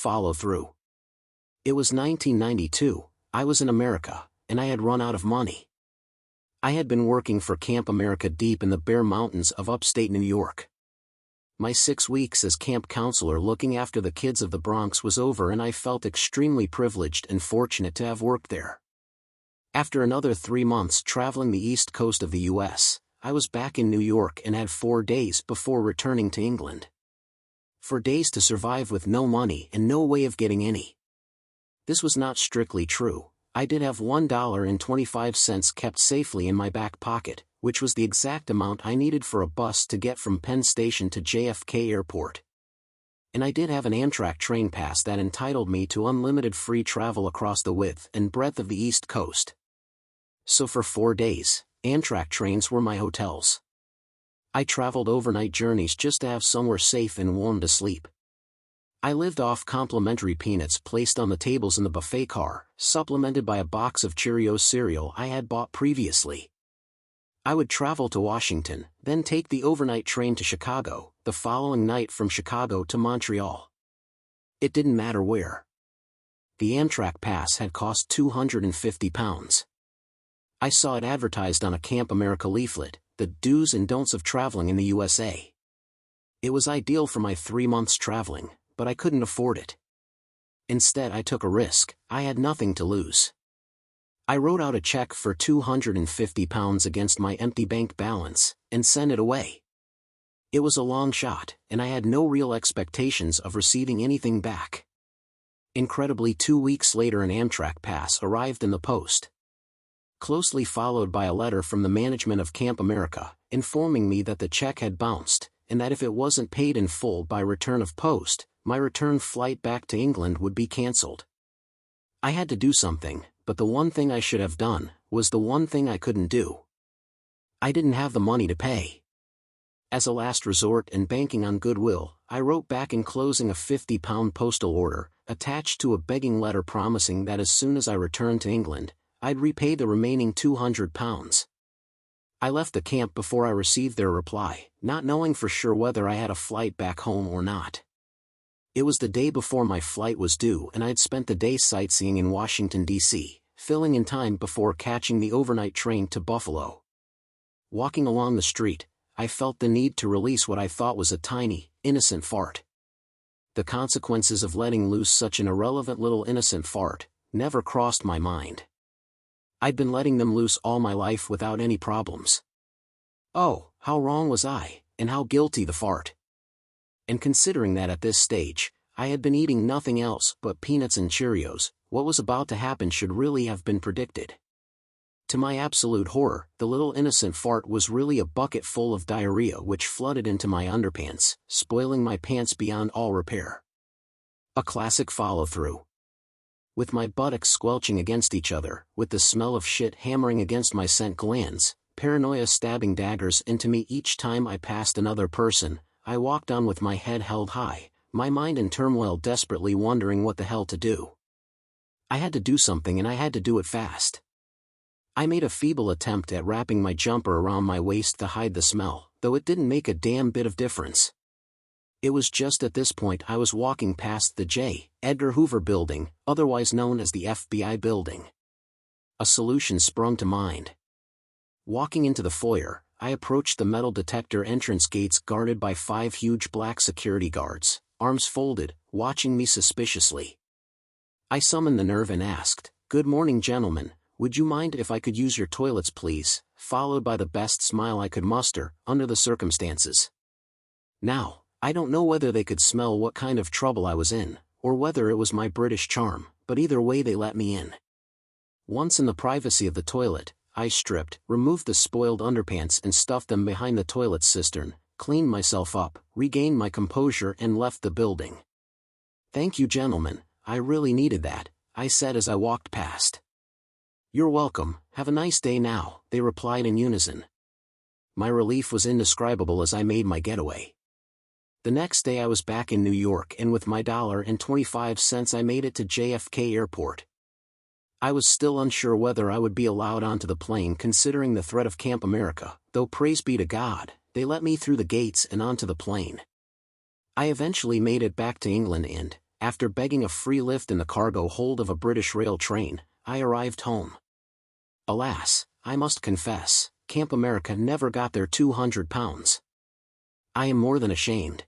follow through. It was 1992, I was in America, and I had run out of money. I had been working for Camp America deep in the bare mountains of upstate New York. My 6 weeks as camp counselor looking after the kids of the Bronx was over, and I felt extremely privileged and fortunate to have worked there. After another 3 months traveling the east coast of the U.S., I was back in New York and had 4 days before returning to England. 4 days to survive with no money and no way of getting any. This was not strictly true. I did have $1.25 kept safely in my back pocket, which was the exact amount I needed for a bus to get from Penn Station to JFK Airport. And I did have an Amtrak Train Pass that entitled me to unlimited free travel across the width and breadth of the East Coast. So for 4 days, Amtrak trains were my hotels. I traveled overnight journeys just to have somewhere safe and warm to sleep. I lived off complimentary peanuts placed on the tables in the buffet car, supplemented by a box of Cheerios cereal I had bought previously. I would travel to Washington, then take the overnight train to Chicago, the following night from Chicago to Montreal. It didn't matter where. The Amtrak Pass had cost £250. I saw it advertised on a Camp America leaflet, the do's and don'ts of traveling in the USA. It was ideal for my 3 months traveling, but I couldn't afford it. Instead, I took a risk. I had nothing to lose. I wrote out a check for £250 against my empty bank balance, and sent it away. It was a long shot, and I had no real expectations of receiving anything back. Incredibly, 2 weeks later an Amtrak Pass arrived in the post, closely followed by a letter from the management of Camp America, informing me that the check had bounced, and that if it wasn't paid in full by return of post, my return flight back to England would be cancelled. I had to do something, but the one thing I should have done was the one thing I couldn't do. I didn't have the money to pay. As a last resort and banking on goodwill, I wrote back enclosing a £50 postal order, attached to a begging letter promising that as soon as I returned to England, I'd repay the remaining £200. I left the camp before I received their reply, not knowing for sure whether I had a flight back home or not. It was the day before my flight was due, and I'd spent the day sightseeing in Washington, D.C., filling in time before catching the overnight train to Buffalo. Walking along the street, I felt the need to release what I thought was a tiny, innocent fart. The consequences of letting loose such an irrelevant little innocent fart never crossed my mind. I'd been letting them loose all my life without any problems. Oh, how wrong was I, and how guilty the fart. And considering that at this stage, I had been eating nothing else but peanuts and Cheerios, what was about to happen should really have been predicted. To my absolute horror, the little innocent fart was really a bucket full of diarrhea which flooded into my underpants, spoiling my pants beyond all repair. A classic follow-through. With my buttocks squelching against each other, with the smell of shit hammering against my scent glands, paranoia stabbing daggers into me each time I passed another person, I walked on with my head held high, my mind in turmoil, desperately wondering what the hell to do. I had to do something, and I had to do it fast. I made a feeble attempt at wrapping my jumper around my waist to hide the smell, though it didn't make a damn bit of difference. It was just at this point I was walking past the J. Edgar Hoover building, otherwise known as the FBI building. A solution sprung to mind. Walking into the foyer, I approached the metal detector entrance gates guarded by 5 huge black security guards, arms folded, watching me suspiciously. I summoned the nerve and asked, "Good morning, gentlemen, would you mind if I could use your toilets, please?" followed by the best smile I could muster, under the circumstances. Now, I don't know whether they could smell what kind of trouble I was in, or whether it was my British charm, but either way they let me in. Once in the privacy of the toilet, I stripped, removed the spoiled underpants and stuffed them behind the toilet cistern, cleaned myself up, regained my composure and left the building. "Thank you, gentlemen, I really needed that," I said as I walked past. "You're welcome, have a nice day now," they replied in unison. My relief was indescribable as I made my getaway. The next day I was back in New York, and with my $1.25 I made it to JFK Airport. I was still unsure whether I would be allowed onto the plane considering the threat of Camp America, though praise be to God, they let me through the gates and onto the plane. I eventually made it back to England and, After begging a free lift in the cargo hold of a British rail train, I arrived home. Alas, I must confess, Camp America never got their £200. I am more than ashamed.